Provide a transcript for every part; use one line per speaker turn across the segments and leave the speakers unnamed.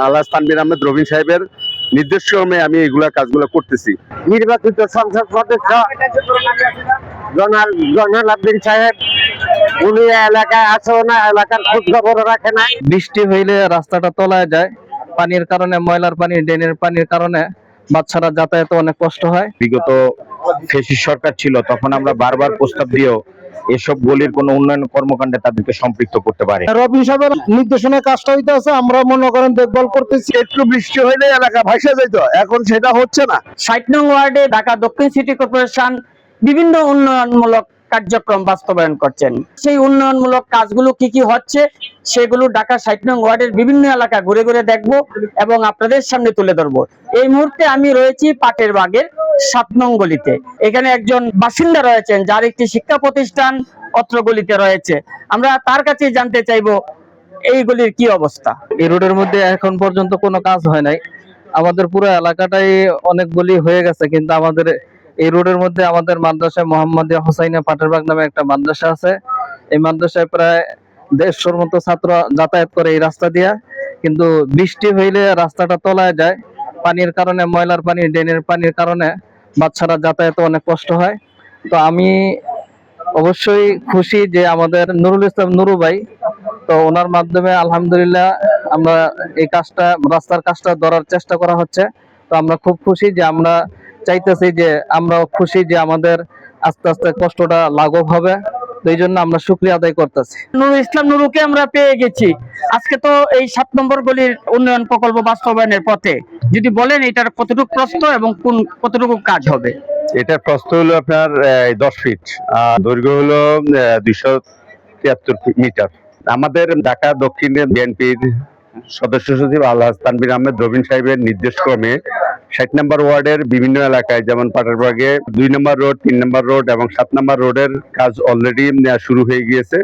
আলহাজ তানভীর আহমেদ রবিন সাহেবের নির্দেশক্রমে আমি এগুলা কাজগুলো করতেছি।
নির্বাচিত সংসদ সদস্য জয়নাল আবদিন সাহেব উনি এলাকায় আসেও না, এলাকার খোঁজ খবর রাখে না।
বৃষ্টি হইলে রাস্তাটা তলায় যায়, পানির কারণে, ময়লার পানি, ড্রেনের পানির কারণে বাচ্চারা যাতায়াতে অনেক কষ্ট হয়।
বিগত ফ্যাসিস্ট সরকার ছিল, তখন আমরা বারবার প্রস্তাব দিয়েও এসব গলির কোনো উন্নয়ন কর্মকাণ্ডে তাদেরকে সম্পৃক্ত করতে পারে।
রবি সাহেবের নির্দেশনায় কাজটা হইতে আছে, আমরা মনে করেন দেখভাল করতেছি।
একটু বৃষ্টি হইলে এলাকা ভাসে যেত, এখন সেটা হচ্ছে না।
৬০ নং ওয়ার্ডে ঢাকা দক্ষিণ সিটি কর্পোরেশন বিভিন্ন উন্নয়নমূলক কার্যক্রম বাস্তবায়ন করছেন। সেই উন্নয়নমূলক কাজগুলো কি কি হচ্ছে সেগুলো ঢাকা ৬০ নং ওয়ার্ডের বিভিন্ন এলাকা ঘুরে ঘুরে দেখব এবং আপনাদের সামনে তুলে ধরবো। এই মুহূর্তে আমি রয়েছি পাটের বাগের ৭ নং গলিতে। এখানে একজন বাসিন্দা রয়েছেন যার একটি শিক্ষা প্রতিষ্ঠান অত্র গলিতে রয়েছে। আমরা তার কাছে জানতে চাইবো এই গলির কি অবস্থা।
এই রোডের মধ্যে এখন পর্যন্ত কোনো কাজ হয় নাই। আমাদের পুরো এলাকাটাই অনেক গলি হয়ে গেছে, কিন্তু আমাদের এই রোডের মধ্যে আমাদের মাদ্রাসায় মোহাম্মদিয়া হোসাইনা পাটেরবাগ নামে একটা মাদ্রাসা আছে। এই মাদ্রাসায় প্রায় ১৫০ মতো ছাত্র যাতায়াত করে এই রাস্তা দিয়া, কিন্তু বৃষ্টি হইলে রাস্তাটা তলায় যায়, পানির কারণে, ময়লার পানি, ড্রেনের পানির কারণে বাচ্চারা যাতায়াতে অনেক কষ্ট হয়। তো আমি অবশ্যই খুশি যে আমাদের নুরুল ইসলাম নুরু ভাই, তো ওনার মাধ্যমে আলহামদুলিল্লাহ আমরা এই কাজটা, রাস্তার কাজটা ধরার চেষ্টা করা হচ্ছে। তো আমরা খুব খুশি যে, আমরা চাইতেছি যে, আমরাও খুশি যে আমাদের আস্তে আস্তে কষ্টটা লাঘব হবে। তো এই জন্য আমরা শুকরিয়া আদায় করতেছি।
নুরুল ইসলাম নুরুকে আমরা পেয়ে গেছি। আজকে তো এই ৭ নম্বর গলির উন্নয়ন প্রকল্প বাস্তবায়নের পথে, যদি বলেন এটার কতটুকু প্রস্থ এবং কতটুকু কাজ হবে।
এটার প্রস্থ হলো আপনার ১০ ফিট, আর দৈর্ঘ্য হলো ২৭৩ মিটার। আমাদের ঢাকা দক্ষিণে বিএনপির সদস্য সচিব আলহাজ তানভীর আহমেদ রবিন সাহেবের নির্দেশক্রমে ৬০ নম্বর ওয়ার্ডের বিভিন্ন এলাকায়, যেমন পাটারবাগে ২ নম্বর রোড, ৩ নম্বর রোড এবং ৭ নম্বর রোডের কাজ অলরেডি শুরু হয়ে গিয়েছে,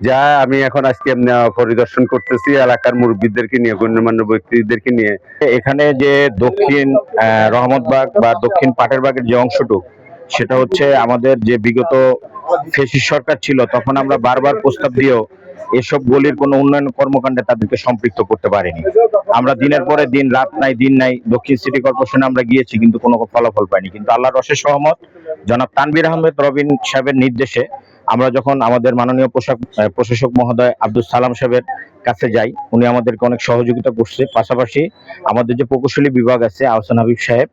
যা আমি এখন আজকে পরিদর্শন করতেছি এলাকার মুরব্বীদেরকে নিয়ে, গণ্যমান্য ব্যক্তিদেরকে নিয়ে।
এখানে যে দক্ষিণ রহমতবাগ বা দক্ষিণ পাটেরবাগের যে অংশটুক, সেটা হচ্ছে আমাদের যে বিগত ফ্যাসিস্ট সরকার ছিল, তখন আমরা বারবার প্রস্তাব দিয়েও এসব গলির কোনো উন্নয়ন কর্মকাণ্ডে তাদেরকে সম্পৃক্ত করতে পারিনি। আমরা দিনের পরে দিন, রাত নাই দিন নাই, দক্ষিণ সিটি কর্পোরেশনে আমরা গিয়েছি, কিন্তু কোনো ফলাফল পাইনি। কিন্তু আল্লাহর অশেষ রহমত, জনাব তানভীর আহমেদ রবিন সাহেবের নির্দেশে আমরা যখন আমাদের মাননীয় প্রশাসক মহোদয় আব্দুল সালাম সাহেবের কাছে যাই, উনি আমাদেরকে অনেক সহযোগিতা করছে। পাশাপাশি আমাদের যে প্রকৌশলী বিভাগ আছে, আহসান হাবিব সাহেব,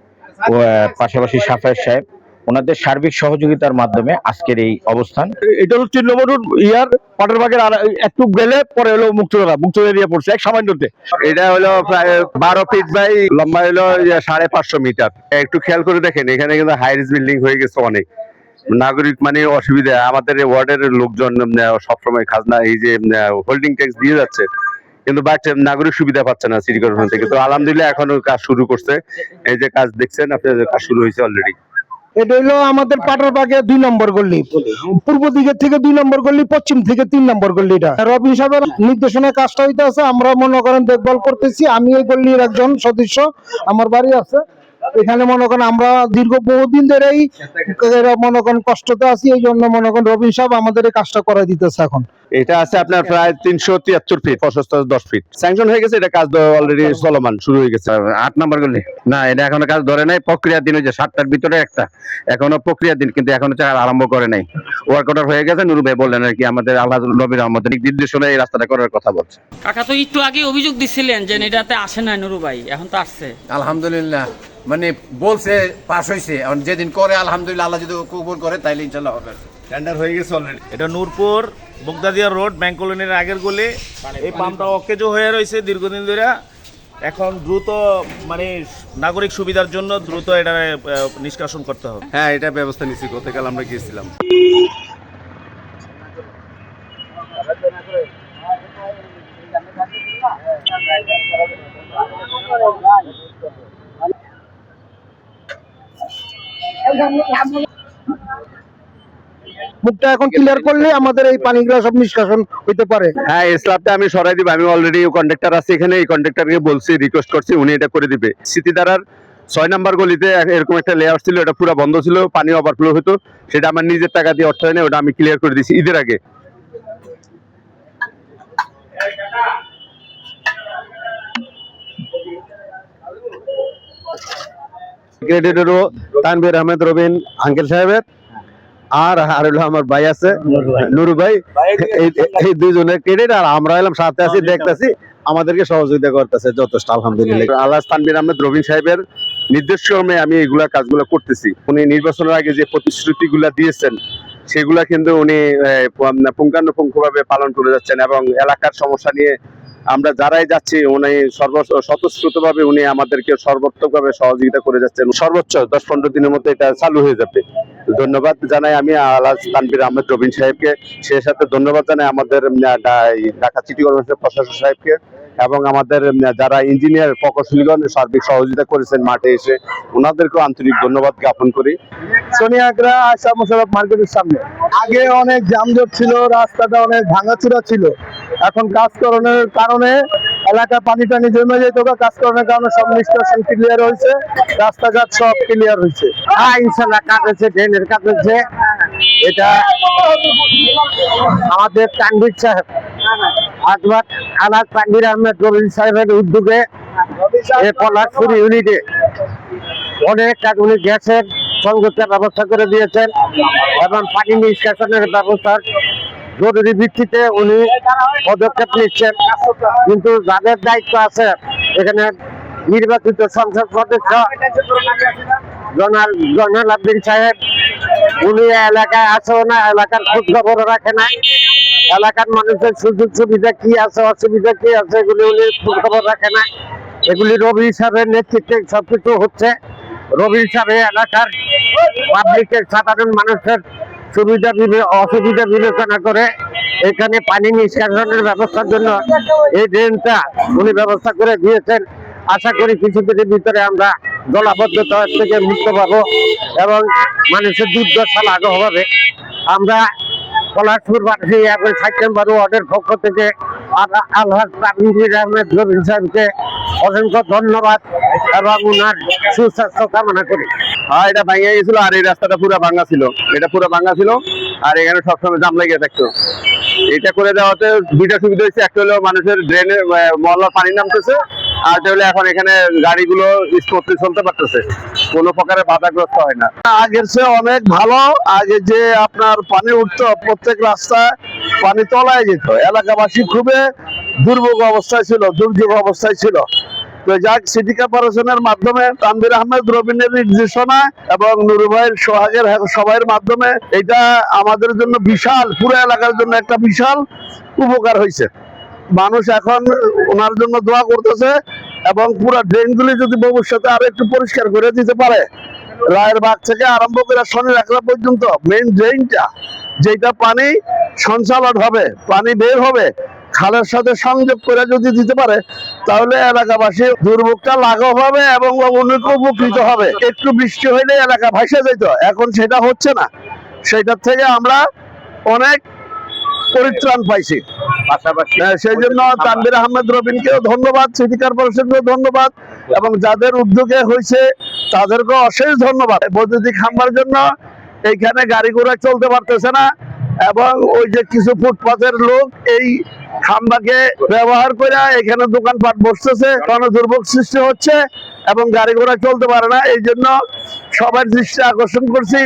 পাশাপাশি সাফায়েত সাহেব, ওনাদের সার্বিক সহযোগিতার মাধ্যমে আজকের এই অবস্থান।
এটা হলো ৩ নম্বর রোড ইয়ার পাটারবাগের, আর একটু গেলে পরে হলো মুক্তরা এরিয়া পড়ছে এক সামান্যতে। এটা হলো প্রায় ১২ ফিট বাই লম্বা হলো ৫৫০ মিটার। একটু খেয়াল করে দেখেন, এখানে কিন্তু হাইরিজ বিল্ডিং হয়ে গেছে অনেক। নাগরিক মানে অসুবিধা, আমাদের ওয়ার্ডের লোকজন সবসময় খাজনা, এই যে হোল্ডিং ট্যাক্স দিয়ে যাচ্ছে, কিন্তু বাট নাগরিক সুবিধা পাচ্ছে না সিটি কর্পোরেশন থেকে। তো আলহামদুলিল্লাহ এখন কাজ শুরু করছে। এই যে কাজ দেখছেন আপনাদের, কাজ শুরু হয়েছে অলরেডি।
এটা হইলো আমাদের পাটারবাগে ২ নম্বর গলি, পূর্ব দিকের থেকে ২ নম্বর গলি, পশ্চিম থেকে ৩ নম্বর গলিটা। রবি সাহেবের নির্দেশনায় কাজটা হইতে আছে, আমরা মনে করেন দেখভাল করতেছি। আমি এই গলির একজন সদস্য, আমার বাড়ি আছে এখানে। মনে করেন আমরা দীর্ঘ বহুদিন ধরেই মনে করেন কষ্টতে আছি, এই জন্য মনে করেন রবিন সাহেব আমাদের এই কাজটা করাই দিতেছে। এখন
এটা আছে আপনার প্রায় ৩৭৩ ফিট, প্রশস্ত ১০ ফিট, স্যাংশন হয়ে গেছে। এটা কাজ অলরেডি চলমান, শুরু হয়ে গেছে। ৮ নম্বর গলি না, এটা এখনো কাজ ধরে নাই। প্রক্রিয়াধীন হয়েছে, ৭টার ভিতরে একটা এখনো প্রক্রিয়াধীন, কিন্তু এখনো আরম্ভ করে নাই। ওয়ার্ক অর্ডার হয়ে গেছে। নুরু ভাই বললেন আর কি, আমাদের আল্লাহ নবীর রহমতের নির্দেশনায় এই রাস্তাটা করার কথা বলছে।
কাকা তো একটু আগে অভিযোগ দিছিলেন যে এটাতে আসে না নুরু ভাই, এখন তো আসছে
আলহামদুলিল্লাহ। মানে বলছে পাস হয়েছে, এখন যেদিন করে আলহামদুলিল্লাহ, আল্লাহ যদি কবুল করে তাইলে ইনশাআল্লাহ হবে।
টেন্ডার হয়ে গেছে অলরেডি।
এটা নূরপুর বগদাদিয়া রোড, ব্যাংক কলোনির আগের গলি। এই পাম্পটা অকেজো হয়ে রয়েছে দীর্ঘদিন ধরে। এখন দ্রুত মানে নাগরিক সুবিধার জন্য দ্রুত এটা নিষ্কাশন করতে হবে।
হ্যাঁ, এটা ব্যবস্থা নিচ্ছি, গতকাল আমরা গিয়েছিলাম।
মুখটা এখন ক্লিয়ার করলে আমাদের এই পানিগুলো সব নিষ্কাশন হইতে পারে।
হ্যাঁ, এই স্ল্যাবটা আমি সরাই দিব। আমি অলরেডি কন্ট্রাক্টর আছে এখানে, এই কন্ট্রাক্টরকে বলছি, রিকোয়েস্ট করছি, উনি এটা করে দিবে। স্মৃতিধারার ৬ নম্বর গলিতে এরকম একটা লেআউট ছিল, এটা পুরো বন্ধ ছিল, পানি ওভারফ্লো হতো। সেটা আমার নিজের টাকা দিয়ে অর্থায়নে ওটা আমি ক্লিয়ার করে দিয়েছি ঈদের আগে। ক্রেডিট হলো তানভীর আহমেদ রবিন আঙ্কেল সাহেবের, আর হলো আমার ভাই আছে নুরু ভাই, এই দুইজনের ক্রেডিট। আর আমরা এলাম সাথে আছি, দেখতেছি, আমাদেরকে সহযোগিতা করতেছে যথেষ্ট, আলহামদুলিল্লাহ। আল্লাহ তানভীর আহমেদ রবিন সাহেবের নির্দেশক্রমে আমি এইগুলা কাজগুলো করতেছি। উনি নির্বাচনের আগে যে প্রতিশ্রুতিগুলা দিয়েছেন সেগুলা কিন্তু উনি পুঙ্খানুপুঙ্খভাবে পালন করে যাচ্ছেন, এবং এলাকার সমস্যা নিয়ে আমরা যারাই যাচ্ছি উনি স্বতঃস্ফূর্তভাবে উনি আমাদেরকে সর্বোত্তমভাবে সহযোগিতা করে যাচ্ছেন। সর্বোচ্চ 10-15 দিনের মধ্যে এটা চালু হয়ে যাবে। ধন্যবাদ জানাই আমি আল্লাহ তানভীর আহমেদ রবিন সাহেবকে, সেই সাথে ধন্যবাদ জানাই আমাদের ঢাকা সিটি কর্পোরেশনের প্রশাসক সাহেবকে, এবং আমাদের যারা ইঞ্জিনিয়ার প্রকৌশলীগণ সার্বিক সহযোগিতা করেছেন মাঠে এসে, ওনাদেরকেও আন্তরিক ধন্যবাদ জ্ঞাপন করি।
সোনিয়াগ্রা আশা মোশাররফ মার্কেটের সামনে আগে অনেক যানজট ছিল, রাস্তাটা অনেক ভাঙাচুরা ছিল। এখন কাজকরণের কারণে এলাকা পানি টানি জমে যেত, কাজকরণের কারণে সব নিষ্কাশন ক্লিয়ার হয়েছে, রাস্তাঘাট সব ক্লিয়ার হয়েছে।
ইনশাল্লাহ কাজ হচ্ছে, ড্রেনের কাজ হচ্ছে। এটা আমাদের তানভীর সাহেব আলাদ তানভীর আহমেদ রবিন সাহেবের উদ্যোগে এই পলাশপুর ইউনিটে অনেক কাজ উনি গ্যাসের সংযোগের ব্যবস্থা করে দিয়েছেন, এবং পানি নিষ্কাশনের ব্যবস্থার জরুরি ভিত্তিতে উনি পদক্ষেপ নিচ্ছেন। কিন্তু যাদের দায়িত্ব আছে এখানে নির্বাচিত সংসদ সদস্য জয়নাল আবদিন সাহেব, উনি এলাকায় আসেও না, এলাকার খোঁজ খবর রাখে না, এলাকার মানুষের সুযোগ সুবিধা কি আছে অসুবিধা কি আছে এগুলি উনি খোঁজ খবর রাখে না। এগুলি রবি সাহেবের নেতৃত্বে সবকিছু হচ্ছে। রবি সাহেব এলাকার পাবলিকের সাধারণ মানুষের সুবিধা অসুবিধা বিবেচনা করে এখানে পানি নিষ্কাশনের ব্যবস্থার জন্য এই ড্রেনটা উনি ব্যবস্থা করে দিয়েছেন। আশা করি কিছুদিনের ভিতরে আমরা জলাবদ্ধতা থেকে মুক্ত পাবো এবং মানুষের দুর্দশা লাঘব হবে। আমরা পলাশপুরবাসী এবং 7 নম্বর ওয়ার্ডের পক্ষ থেকে আল্লাহ তানভীর আহমেদ রবিন সাহেবকে অসংখ্য ধন্যবাদ এবং ওনার সুস্বাস্থ্য কামনা করি।
এটা ভাঙে গেছিল, আর এই রাস্তাটা পুরো ভাঙা ছিল, এটা পুরো ভাঙা ছিল, আর এখানে সবসময় জাম লেগে থাকতো। এটা করে দেওয়াতে দুইটা সুবিধা হয়েছে, একটা হলো মানুষের ড্রেনে মহল্লার পানি নামতেছে, আর একটা হলো এখন এখানে গাড়িগুলো স্মুথলি চলতে পারতেছে, কোনো প্রকারের বাধাগ্রস্ত হয় না।
আগের চেয়ে অনেক ভালো। আগে যে আপনার পানি উঠতো, প্রত্যেক রাস্তায় পানি তলায় যেত, এলাকাবাসী খুবই দুর্ভোগ অবস্থায় ছিল, দুর্যোগ অবস্থায় ছিল। তো যাক, সিটি কর্পোরেশনের মাধ্যমে তানভীর আহমেদ রবিনের নির্দেশনা এবং নুরু ভাইয়ের সোহাগের সবাইয়ের মাধ্যমে এটা আমাদের জন্য বিশাল, পুরো এলাকার জন্য একটা বিশাল উপকার হয়েছে। মানুষ এখন ওনার জন্য দোয়া করতেছে, এবং পুরো ড্রেনগুলি যদি ভবিষ্যতে আরো একটু পরিষ্কার করে দিতে পারে, রায়ের বাগ থেকে আরম্ভ করে শনি রাখা পর্যন্ত মেইন ড্রেনটা, যেটা পানি সঞ্চালন হবে, পানি বের হবে, খালের সাথে সংযোগ করে যদি দিতে পারে, তাহলে এলাকাবাসী দুর্ভোগটা লাঘব হবে এবং অনেক উপকৃত হবে। একটু বৃষ্টি হইলে এলাকা ভাসে যেত, এখন সেটা হচ্ছে না। সেটার থেকে আমরা অনেক পরিত্রাণ পাইছি। সেই জন্য তানভীর আহমেদ রবিনকেও ধন্যবাদ, সিটি কর্পোরেশনকেও ধন্যবাদ, এবং যাদের উদ্যোগে হয়েছে তাদেরকেও অশেষ ধন্যবাদ। বৈদ্যুতিক খাম্বার জন্য এইখানে গাড়ি ঘোড়া চলতে পারতেছে না, এবং ওই যে কিছু ফুটপাতের লোক এই খাম্বাকে ব্যবহার করে এখানে দোকানপাট বসতেছে, দুর্ভোগ সৃষ্টি হচ্ছে এবং গাড়ি ঘোড়া চলতে পারে না। এই জন্য সবার দৃষ্টি আকর্ষণ করছি,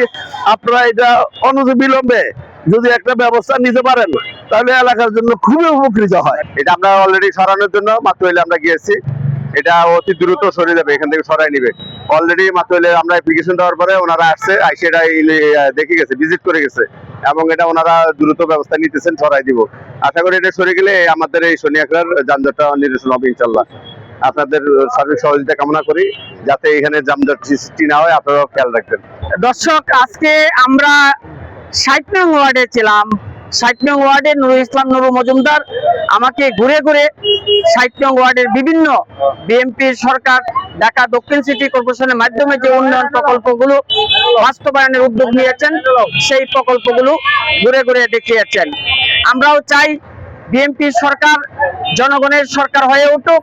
আপনারা এটা অনতিবিলম্বে যদি একটা ব্যবস্থা নিতে পারেন তাহলে এলাকার জন্য খুবই উপকৃত হয়।
এটা আমরা অলরেডি সরানোর জন্য মাত্র হইলে আমরা গিয়েছি, এটা অতি দ্রুত সরে যাবে, এখান থেকে সরাই নিবে। অলরেডি মাত্র হইলে আমরা অ্যাপ্লিকেশন দেওয়ার পরে ওনারা আসছে, আইসে এটা দেখে গেছে, ভিজিট করে গেছে, এবং এটা ওনারা দ্রুত ব্যবস্থা নিতেছেন, সরাই দিব। আশা করি এটা সরে গেলে আমাদের এই শনিয়াকড়ার যানজটটা নিরসন হবে ইনশাল্লাহ। আপনাদের সার্বিক সহযোগিতা কামনা করি, যাতে এখানে যানজট সৃষ্টি না হয়, আপনারাও খেয়াল রাখবেন।
দর্শক, আজকে আমরা 60 নং ওয়ার্ডে ছিলাম। 60 নং ওয়ার্ডে নুরুল ইসলাম নুরু মজুমদার আমাকে ঘুরে ঘুরে 60 নং ওয়ার্ডের বিভিন্ন বিএনপি সরকার ঢাকা দক্ষিণ সিটি কর্পোরেশনের মাধ্যমে যে উন্নয়ন প্রকল্পগুলো বাস্তবায়নের উদ্যোগ নিয়েছেন, সেই প্রকল্পগুলো ঘুরে ঘুরে দেখিয়েছেন। আমরাও চাই বিএনপি সরকার জনগণের সরকার হয়ে উঠুক,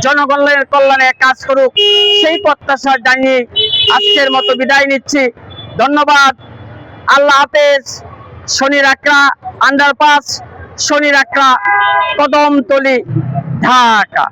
জনগণের কল্যাণে কাজ করুক, সেই প্রত্যাশা জানিয়ে আজকের মতো বিদায় নিচ্ছি। ধন্যবাদ, আল্লাহ হাফেজ। শনিরাকড়া আন্ডারপাস, শনিরাকড়া, কদমতলী, ঢাকা।